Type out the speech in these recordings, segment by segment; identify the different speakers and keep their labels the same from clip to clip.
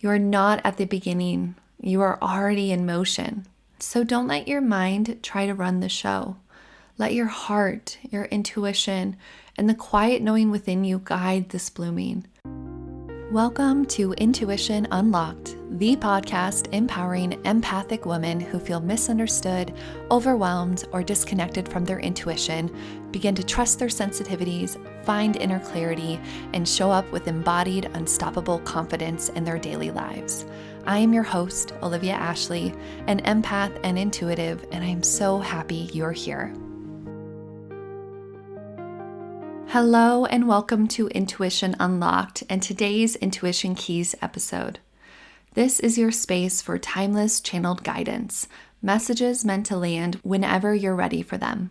Speaker 1: You are not at the beginning. You are already in motion. So don't let your mind try to run the show. Let your heart, your intuition, and the quiet knowing within you guide this blooming. Welcome to Intuition Unlocked, the podcast empowering empathic women who feel misunderstood, overwhelmed, or disconnected from their intuition, begin to trust their sensitivities, find inner clarity, and show up with embodied, unstoppable confidence in their daily lives. I am your host, Olivia Ashley, an empath and intuitive, and I am so happy you're here. Hello and welcome to Intuition Unlocked and today's Intuition Keys episode. This is your space for timeless channeled guidance, messages meant to land whenever you're ready for them.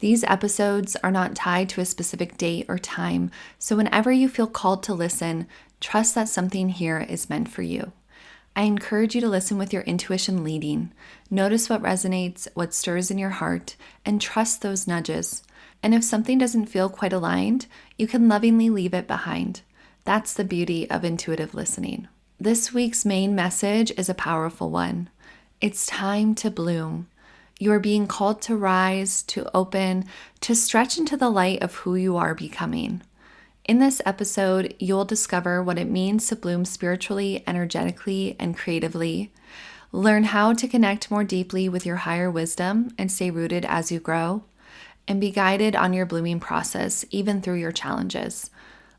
Speaker 1: These episodes are not tied to a specific date or time, so whenever you feel called to listen, trust that something here is meant for you. I encourage you to listen with your intuition leading. Notice what resonates, what stirs in your heart, and trust those nudges. And if something doesn't feel quite aligned, you can lovingly leave it behind. That's the beauty of intuitive listening. This week's main message is a powerful one. It's time to bloom. You are being called to rise, to open, to stretch into the light of who you are becoming. In this episode, you'll discover what it means to bloom spiritually, energetically, and creatively. Learn how to connect more deeply with your higher wisdom and stay rooted as you grow. And be guided on your blooming process, even through your challenges.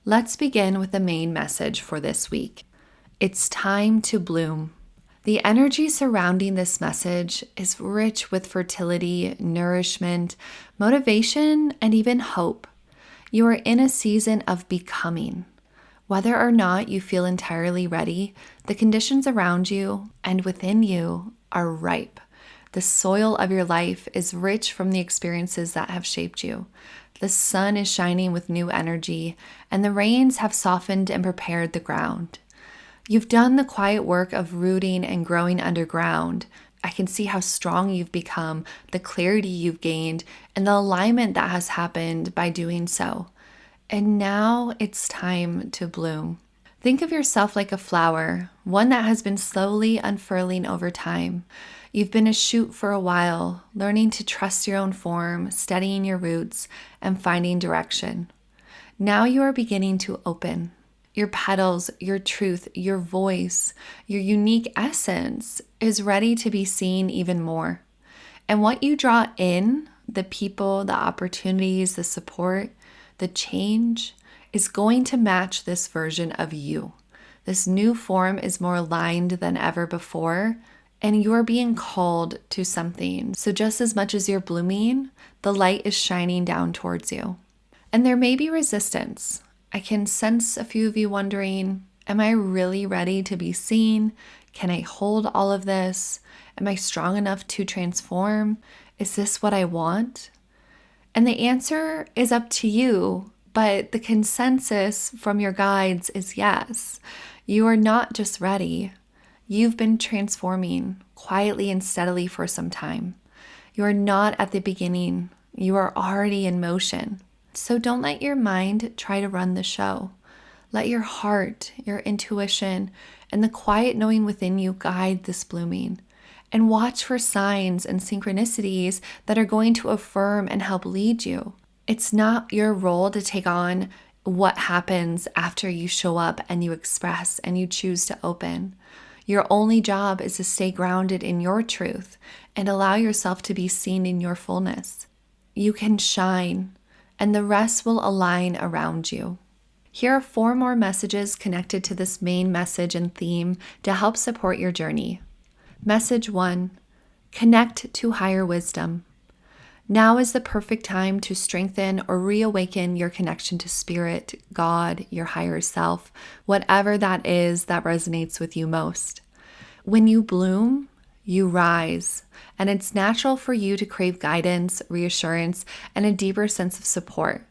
Speaker 1: Let's begin with the main message for this week. It's time to bloom. The energy surrounding this message is rich with fertility, nourishment, motivation, and even hope. You are in a season of becoming. Whether or not you feel entirely ready, the conditions around you and within you are ripe. The soil of your life is rich from the experiences that have shaped you. The sun is shining with new energy, and the rains have softened and prepared the ground. You've done the quiet work of rooting and growing underground. I can see how strong you've become, the clarity you've gained, and the alignment that has happened by doing so. And now it's time to bloom. Think of yourself like a flower, one that has been slowly unfurling over time. You've been a shoot for a while, learning to trust your own form, studying your roots, and finding direction. Now you are beginning to open. Your petals, your truth, your voice, your unique essence is ready to be seen even more. And what you draw in, the people, the opportunities, the support, the change, is going to match this version of you. This new form is more aligned than ever before, and you're being called to something. So just as much as you're blooming, the light is shining down towards you. And there may be resistance. I can sense a few of you wondering, am I really ready to be seen? Can I hold all of this? Am I strong enough to transform? Is this what I want? And the answer is up to you, but the consensus from your guides is yes. You are not just ready. You've been transforming quietly and steadily for some time. You are not at the beginning. You are already in motion. So don't let your mind try to run the show. Let your heart, your intuition, and the quiet knowing within you guide this blooming. And watch for signs and synchronicities that are going to affirm and help lead you. It's not your role to take on what happens after you show up and you express and you choose to open. Your only job is to stay grounded in your truth and allow yourself to be seen in your fullness. You can shine, and the rest will align around you. Here are 4 more messages connected to this main message and theme to help support your journey. Message 1, connect to higher wisdom. Now is the perfect time to strengthen or reawaken your connection to spirit, God, your higher self, whatever that is that resonates with you most. When you bloom, you rise, and it's natural for you to crave guidance, reassurance, and a deeper sense of support.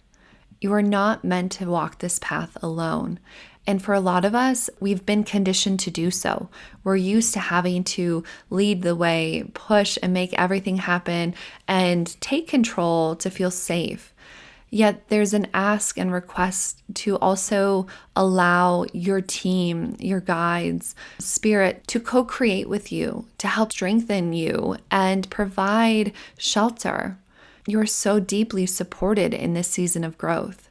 Speaker 1: You are not meant to walk this path alone. And for a lot of us, we've been conditioned to do so. We're used to having to lead the way, push and make everything happen, and take control to feel safe. Yet there's an ask and request to also allow your team, your guides, spirit to co-create with you, to help strengthen you and provide shelter. You are so deeply supported in this season of growth.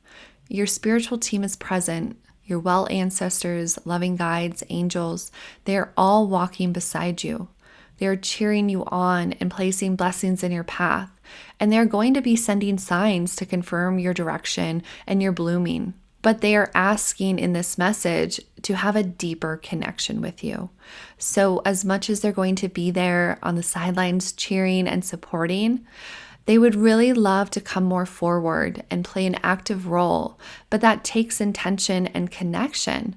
Speaker 1: Your spiritual team is present. Your well ancestors, loving guides, angels, they are all walking beside you. They are cheering you on and placing blessings in your path. And they're going to be sending signs to confirm your direction and your blooming. But they are asking in this message to have a deeper connection with you. So as much as they're going to be there on the sidelines cheering and supporting, they would really love to come more forward and play an active role. But that takes intention and connection.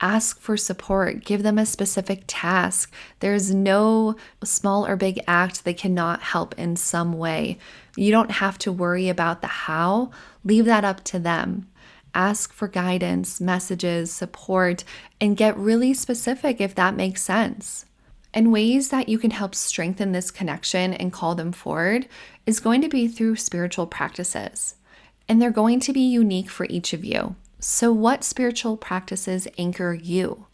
Speaker 1: Ask for support. Give them a specific task. There's no small or big act that cannot help in some way. You don't have to worry about the how. Leave that up to them. Ask for guidance, messages, support, and get really specific if that makes sense. And ways that you can help strengthen this connection and call them forward is going to be through spiritual practices. And they're going to be unique for each of you. So what spiritual practices anchor you?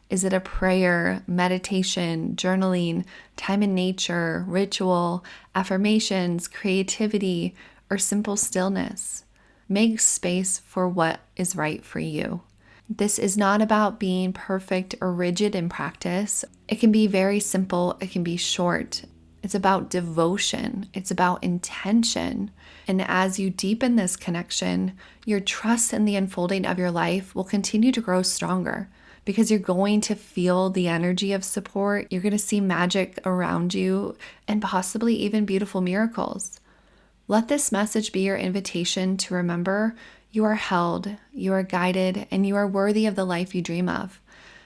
Speaker 1: Is it a prayer, meditation, journaling, time in nature, ritual, affirmations, creativity, or simple stillness? Make space for what is right for you. This is not about being perfect or rigid in practice. It can be very simple. It can be short. It's about devotion. It's about intention. And as you deepen this connection, your trust in the unfolding of your life will continue to grow stronger because you're going to feel the energy of support. You're going to see magic around you and possibly even beautiful miracles. Let this message be your invitation to remember you are held, you are guided, and you are worthy of the life you dream of.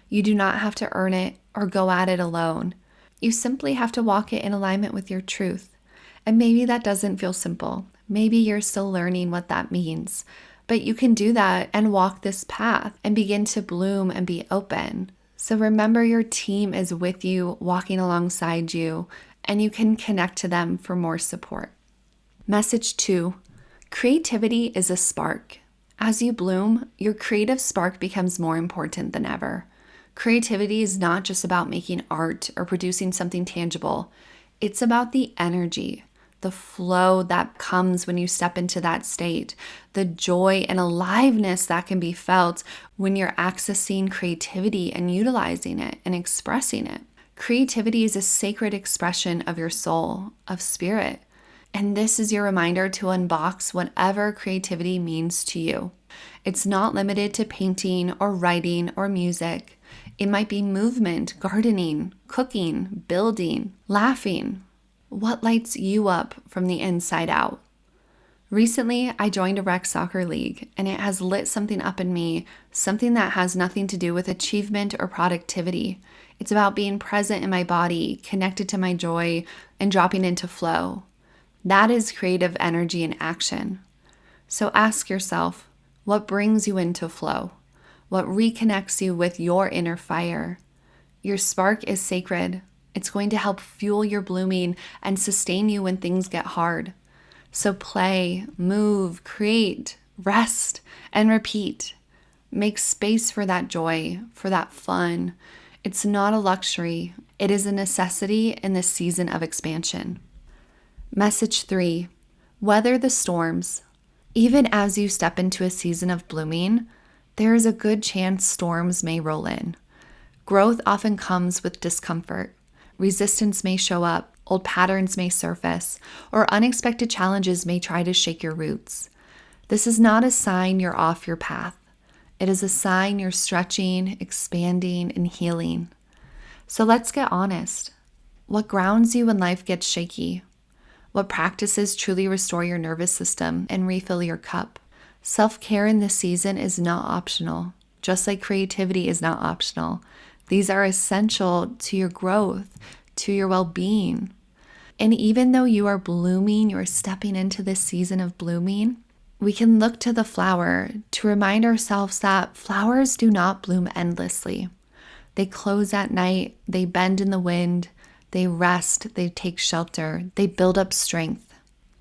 Speaker 1: You do not have to earn it or go at it alone. You simply have to walk it in alignment with your truth. And maybe that doesn't feel simple. Maybe you're still learning what that means. But you can do that and walk this path and begin to bloom and be open. So remember your team is with you, walking alongside you, and you can connect to them for more support. Message 2, creativity is a spark. As you bloom, your creative spark becomes more important than ever. Creativity is not just about making art or producing something tangible. It's about the energy, the flow that comes when you step into that state, the joy and aliveness that can be felt when you're accessing creativity and utilizing it and expressing it. Creativity is a sacred expression of your soul, of spirit. And this is your reminder to unbox whatever creativity means to you. It's not limited to painting or writing or music. It might be movement, gardening, cooking, building, laughing. What lights you up from the inside out? Recently, I joined a rec soccer league, and it has lit something up in me, something that has nothing to do with achievement or productivity. It's about being present in my body, connected to my joy, and dropping into flow. That is creative energy in action. So ask yourself, what brings you into flow? What reconnects you with your inner fire? Your spark is sacred. It's going to help fuel your blooming and sustain you when things get hard. So play, move, create, rest, and repeat. Make space for that joy, for that fun. It's not a luxury. It is a necessity in this season of expansion. Message 3, weather the storms. Even as you step into a season of blooming, there is a good chance storms may roll in. Growth often comes with discomfort. Resistance may show up, old patterns may surface, or unexpected challenges may try to shake your roots. This is not a sign you're off your path. It is a sign you're stretching, expanding, and healing. So let's get honest. What grounds you when life gets shaky? What practices truly restore your nervous system and refill your cup? Self-care in this season is not optional, just like creativity is not optional. These are essential to your growth, to your well-being. And even though you are blooming, you are stepping into this season of blooming, we can look to the flower to remind ourselves that flowers do not bloom endlessly. They close at night, they bend in the wind, they rest, they take shelter, they build up strength.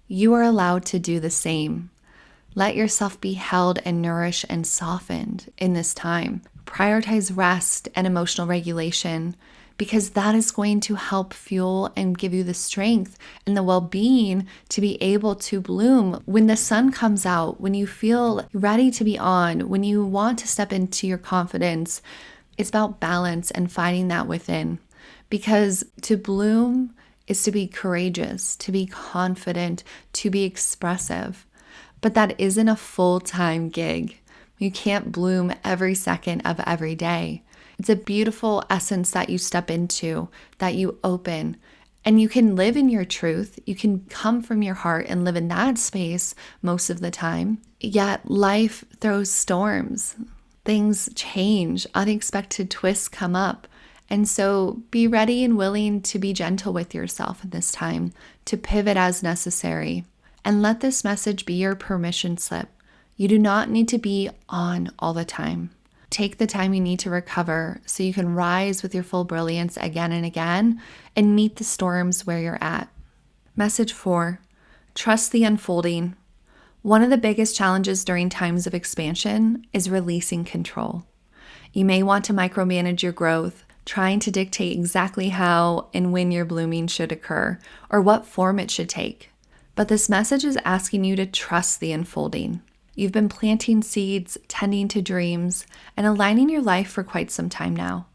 Speaker 1: You are allowed to do the same. Let yourself be held and nourished and softened in this time. Prioritize rest and emotional regulation, because that is going to help fuel and give you the strength and the well-being to be able to bloom when the sun comes out, when you feel ready to be on, when you want to step into your confidence. It's about balance and finding that within, because to bloom is to be courageous, to be confident, to be expressive. But that isn't a full-time gig. You can't bloom every second of every day. It's a beautiful essence that you step into, that you open, and you can live in your truth. You can come from your heart and live in that space most of the time. Yet life throws storms. Things change, unexpected twists come up. And so be ready and willing to be gentle with yourself in this time, to pivot as necessary. And let this message be your permission slip. You do not need to be on all the time. Take the time you need to recover so you can rise with your full brilliance again and again and meet the storms where you're at. Message 4, trust the unfolding. One of the biggest challenges during times of expansion is releasing control. You may want to micromanage your growth, trying to dictate exactly how and when your blooming should occur or what form it should take. But this message is asking you to trust the unfolding. You've been planting seeds, tending to dreams, and aligning your life for quite some time now.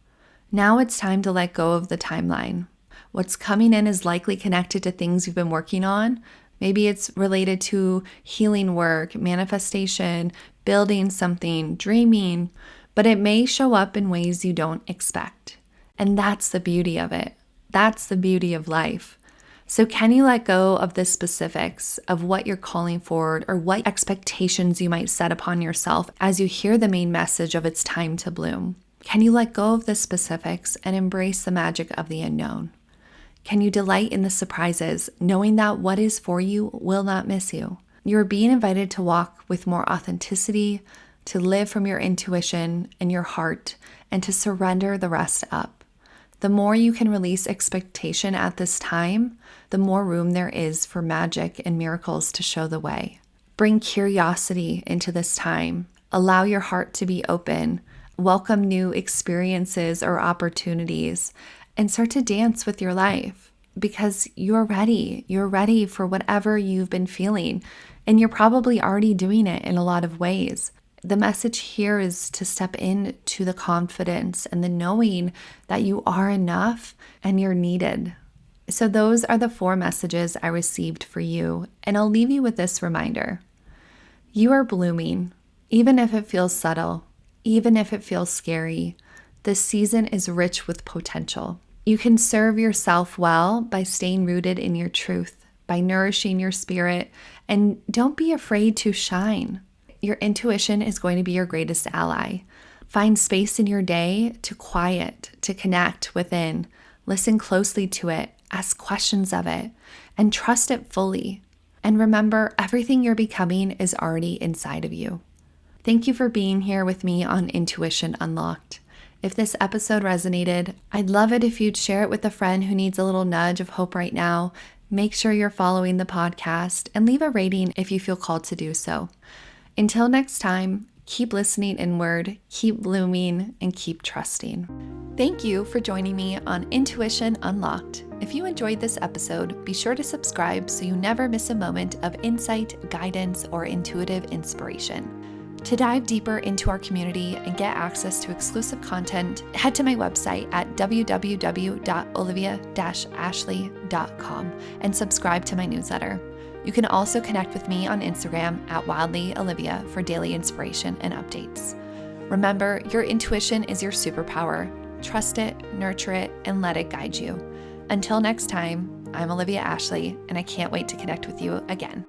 Speaker 1: Now it's time to let go of the timeline. What's coming in is likely connected to things you've been working on. Maybe it's related to healing work, manifestation, building something, dreaming, but it may show up in ways you don't expect. And that's the beauty of it. That's the beauty of life. So can you let go of the specifics of what you're calling forward or what expectations you might set upon yourself as you hear the main message of it's time to bloom? Can you let go of the specifics and embrace the magic of the unknown? Can you delight in the surprises, knowing that what is for you will not miss you? You're being invited to walk with more authenticity, to live from your intuition and your heart, and to surrender the rest up. The more you can release expectation at this time, the more room there is for magic and miracles to show the way. Bring curiosity into this time. Allow your heart to be open. Welcome new experiences or opportunities, and start to dance with your life because you're ready. You're ready for whatever you've been feeling, and you're probably already doing it in a lot of ways. The message here is to step into the confidence and the knowing that you are enough and you're needed. So those are the 4 messages I received for you, and I'll leave you with this reminder. You are blooming, even if it feels subtle, even if it feels scary. This season is rich with potential. You can serve yourself well by staying rooted in your truth, by nourishing your spirit, and don't be afraid to shine. Your intuition is going to be your greatest ally. Find space in your day to quiet, to connect within. Listen closely to it, ask questions of it, and trust it fully. And remember, everything you're becoming is already inside of you. Thank you for being here with me on Intuition Unlocked. If this episode resonated, I'd love it if you'd share it with a friend who needs a little nudge of hope right now. Make sure you're following the podcast and leave a rating if you feel called to do so. Until next time, keep listening inward, keep blooming, and keep trusting. Thank you for joining me on Intuition Unlocked. If you enjoyed this episode, be sure to subscribe so you never miss a moment of insight, guidance, or intuitive inspiration. To dive deeper into our community and get access to exclusive content, head to my website at www.olivia-ashley.com and subscribe to my newsletter. You can also connect with me on Instagram at wildlyolivia for daily inspiration and updates. Remember, your intuition is your superpower. Trust it, nurture it, and let it guide you. Until next time, I'm Olivia Ashley, and I can't wait to connect with you again.